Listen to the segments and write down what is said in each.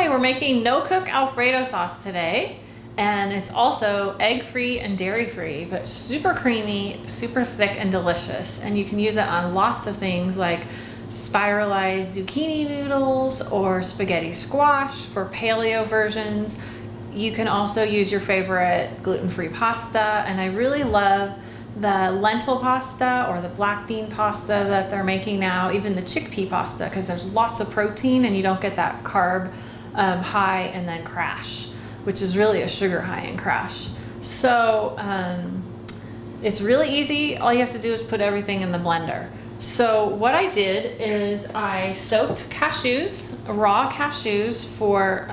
Hi, we're making no-cook Alfredo sauce today, and it's also egg-free and dairy-free, but super creamy, super thick and delicious. And you can use it on lots of things like spiralized zucchini noodles or spaghetti squash for paleo versions. You can also use your favorite gluten-free pasta, and I really love the lentil pasta or the black bean pasta that they're making now, even the chickpea pasta, because there's lots of protein and you don't get that carb high and then crash, which is really a sugar high and crash. So it's really easy. All you have to do is put everything in the blender. So what I did is I soaked cashews, raw cashews, for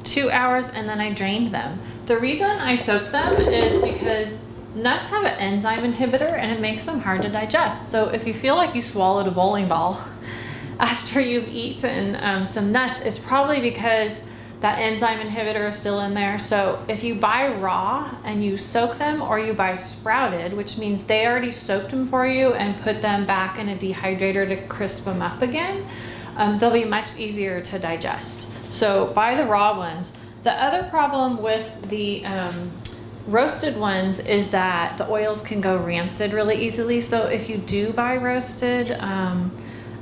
2 hours, and then I drained them. The reason I soaked them is because nuts have an enzyme inhibitor and it makes them hard to digest. So if you feel like you swallowed a bowling ball after you've eaten some nuts, it's probably because that enzyme inhibitor is still in there. So if you buy raw and you soak them, or you buy sprouted, which means they already soaked them for you and put them back in a dehydrator to crisp them up again, they'll be much easier to digest. So buy the raw ones. The other problem with the roasted ones is that the oils can go rancid really easily. So if you do buy roasted,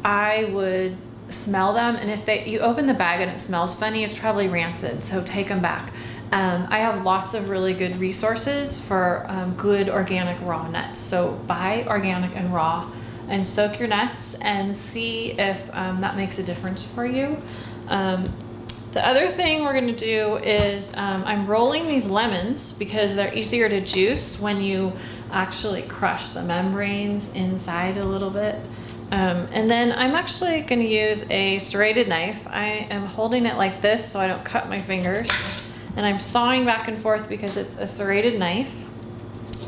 I would smell them, and if you open the bag and it smells funny, it's probably rancid, so take them back. I have lots of really good resources for good organic raw nuts. So buy organic and raw and soak your nuts and see if that makes a difference for you. The other thing we're going to do is I'm rolling these lemons because they're easier to juice when you actually crush the membranes inside a little bit. And then I'm actually going to use a serrated knife. I am holding it like this so I don't cut my fingers. And I'm sawing back and forth because it's a serrated knife.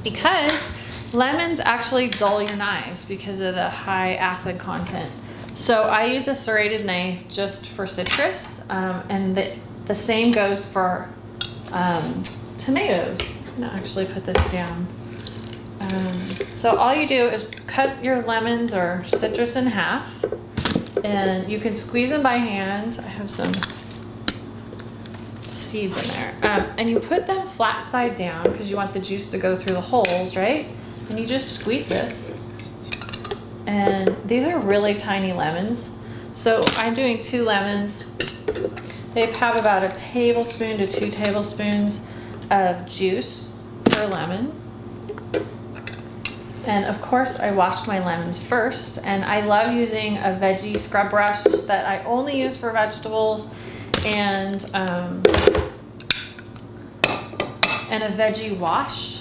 Because lemons actually dull your knives because of the high acid content. So I use a serrated knife just for citrus, and the same goes for tomatoes. I'm gonna actually put this down. So all you do is cut your lemons or citrus in half, and you can squeeze them by hand. I have some seeds in there. And you put them flat side down because you want the juice to go through the holes, right? And you just squeeze this. And these are really tiny lemons. So I'm doing 2 lemons. They have about 1 tablespoon to 2 tablespoons of juice per lemon. And of course I washed my lemons first, and I love using a veggie scrub brush that I only use for vegetables, and a veggie wash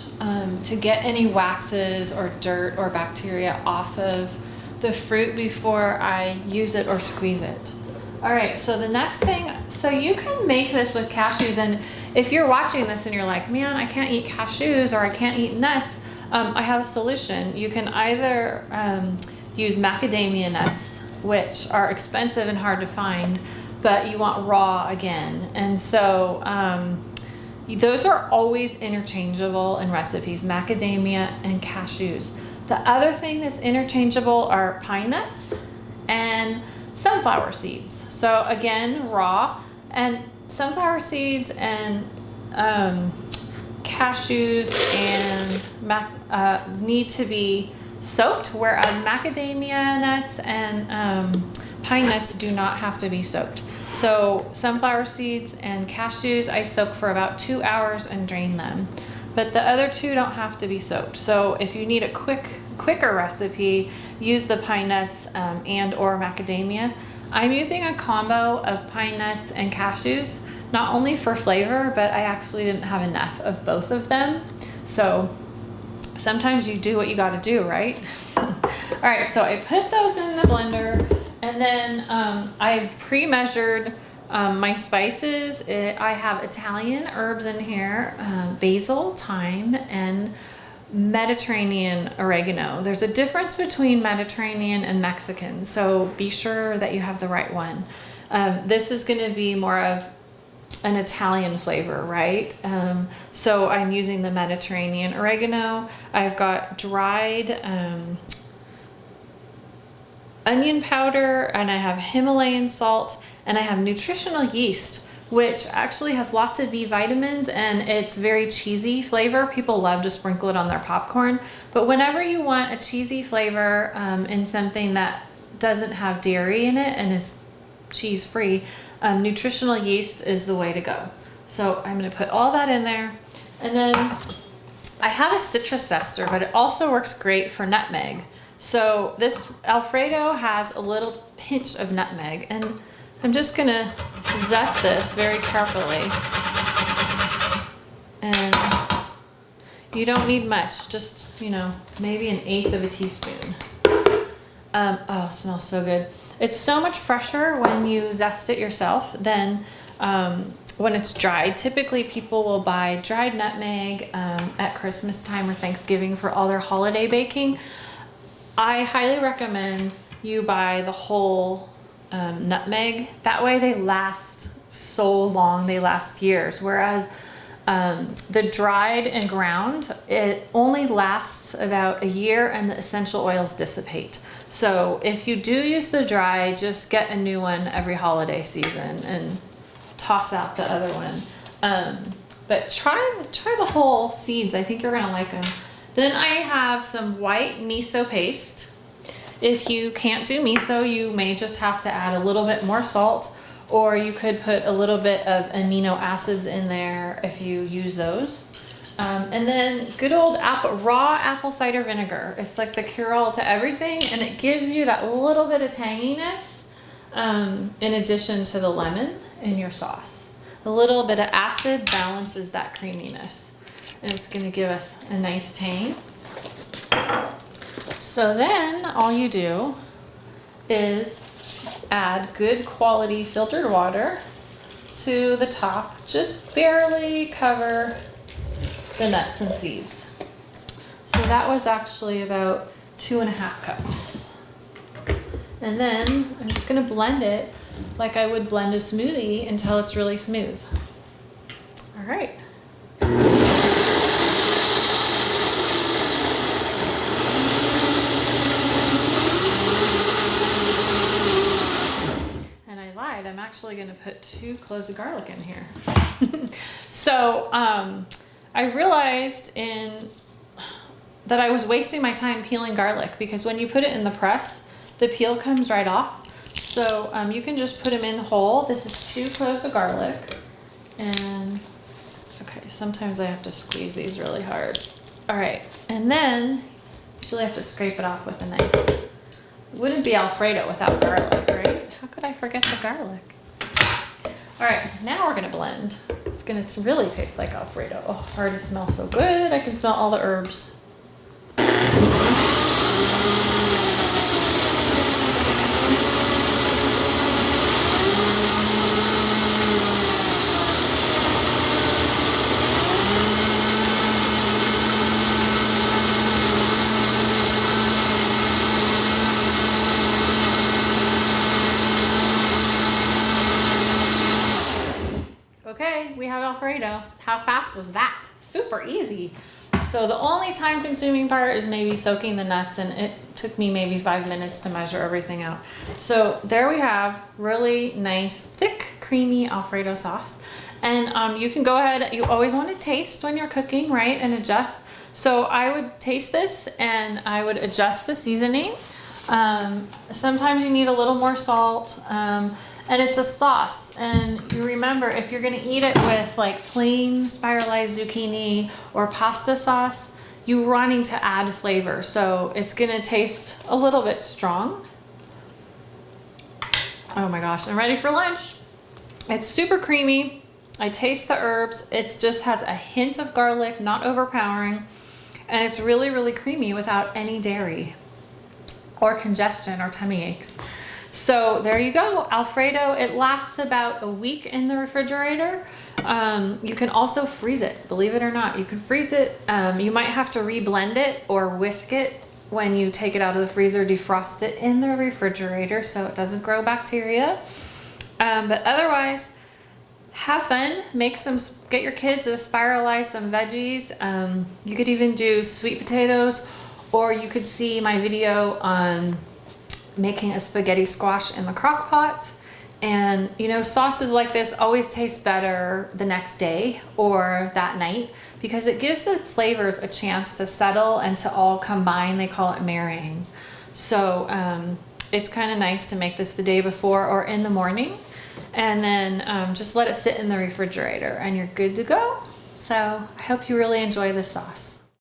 to get any waxes or dirt or bacteria off of the fruit before I use it or squeeze it. All right, so the next thing, so you can make this with cashews, and if you're watching this and you're like, man, I can't eat cashews or I can't eat nuts, I have a solution. You can either use macadamia nuts, which are expensive and hard to find, but you want raw again. And so those are always interchangeable in recipes, macadamia and cashews. The other thing that's interchangeable are pine nuts and sunflower seeds. So again, raw, and sunflower seeds and cashews and need to be soaked, whereas macadamia nuts and pine nuts do not have to be soaked. So sunflower seeds and cashews I soak for about 2 hours and drain them, but the other 2 don't have to be soaked. So if you need a quicker recipe, use the pine nuts and or macadamia. I'm using a combo of pine nuts and cashews, not only for flavor, but I actually didn't have enough of both of them. So sometimes you do what you gotta do, right? All right, so I put those in the blender, and then I've pre-measured my spices. I have Italian herbs in here, basil, thyme, and Mediterranean oregano. There's a difference between Mediterranean and Mexican, so be sure that you have the right one. This is gonna be more of an Italian flavor, right? So I'm using the Mediterranean oregano. I've got dried onion powder, and I have Himalayan salt, And I have nutritional yeast, which actually has lots of B vitamins, and it's very cheesy flavor. People love to sprinkle it on their popcorn. But whenever you want a cheesy flavor in something that doesn't have dairy in it and is cheese free, nutritional yeast is the way to go. So I'm going to put all that in there. And then I have a citrus zester, but it also works great for nutmeg. So this Alfredo has a little pinch of nutmeg, and I'm just gonna zest this very carefully. And you don't need much, just, you know, maybe 1/8 of a teaspoon. Oh, it smells so good. It's so much fresher when you zest it yourself than when it's dried. Typically people will buy dried nutmeg at Christmas time or Thanksgiving for all their holiday baking. I highly recommend you buy the whole nutmeg. That way they last so long, they last years. Whereas the dried and ground, it only lasts about a year and the essential oils dissipate. So if you do use the dry, just get a new one every holiday season and toss out the other one. But try the whole seeds. I think you're gonna like them. Then I have some white miso paste. If you can't do miso, you may just have to add a little bit more salt, or you could put a little bit of amino acids in there if you use those. And then good old raw apple cider vinegar. It's like the cure-all to everything, and it gives you that little bit of tanginess in addition to the lemon in your sauce. A little bit of acid balances that creaminess, and it's going to give us a nice tang. So then all you do is add good quality filtered water to the top. Just barely cover the nuts and seeds. So that was actually about 2.5 cups. And then I'm just going to blend it like I would blend a smoothie until it's really smooth. All right. I'm actually going to put 2 cloves of garlic in here. So I realized that I was wasting my time peeling garlic, because when you put it in the press, the peel comes right off. So you can just put them in whole. This is 2 cloves of garlic. And okay, sometimes I have to squeeze these really hard. All right, and then usually I have to scrape it off with a knife. It wouldn't be Alfredo without garlic, right? How could I forget the garlic? All right, now we're gonna blend. It's gonna really taste like Alfredo. Oh, already smells so good. I can smell all the herbs. Okay, we have Alfredo. How fast was that? Super easy. So the only time consuming part is maybe soaking the nuts, and it took me maybe 5 minutes to measure everything out. So there we have really nice, thick, creamy Alfredo sauce. And you can go ahead, you always want to taste when you're cooking, right? And adjust. So I would taste this and I would adjust the seasoning. Sometimes you need a little more salt. And it's a sauce, and you remember, if you're gonna eat it with like plain spiralized zucchini or pasta sauce, you're wanting to add flavor. So it's gonna taste a little bit strong. Oh my gosh, I'm ready for lunch. It's super creamy. I taste the herbs. It just has a hint of garlic, not overpowering. And it's really, really creamy without any dairy or congestion or tummy aches. So there you go, Alfredo. It lasts about a week in the refrigerator. You can also freeze it, believe it or not. You can freeze it. You might have to re-blend it or whisk it when you take it out of the freezer, defrost it in the refrigerator so it doesn't grow bacteria. But otherwise, have fun. Get your kids to spiralize some veggies. You could even do sweet potatoes, or you could see my video on making a spaghetti squash in the crock pot, And you know, sauces like this always taste better the next day or that night because it gives the flavors a chance to settle and to all combine. They call it marrying. So it's kind of nice to make this the day before or in the morning, and then just let it sit in the refrigerator and you're good to go. So I hope you really enjoy this sauce.